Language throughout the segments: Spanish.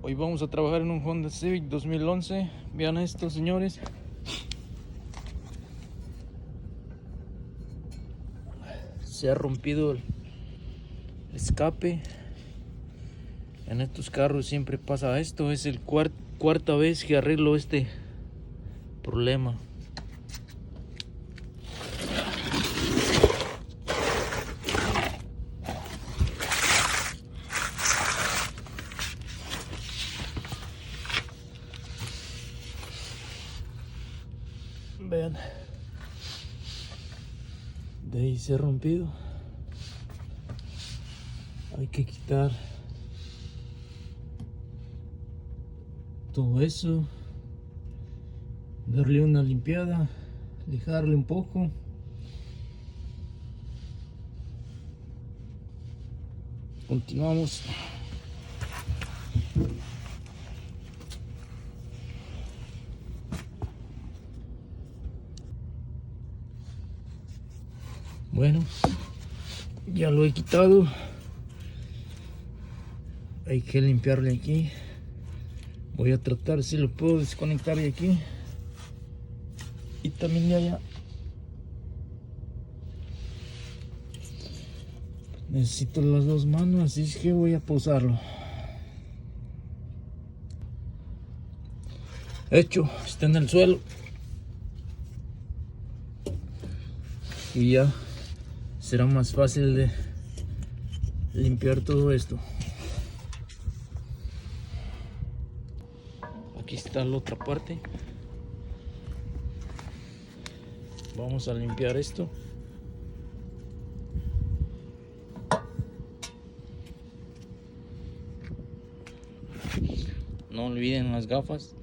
Hoy vamos a trabajar en un Honda Civic 2011. Vean esto, señores. Se ha rompido el escape. En estos carros siempre pasa esto. Es el cuarta vez que arreglo este problema. Vean, de ahí se ha rompido. Hay que quitar todo eso, darle una limpiada, lijarle un poco. Continuamos. Bueno, ya lo he quitado. Hay que limpiarle aquí. Voy a tratar si lo puedo desconectar de aquí y también de allá. Necesito las dos manos, así es que voy a pausarlo. Hecho, está en el suelo. Y ya será más fácil de limpiar todo esto. Aquí está la otra parte. Vamos a limpiar esto. No olviden las gafas.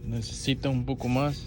Necesita un poco más.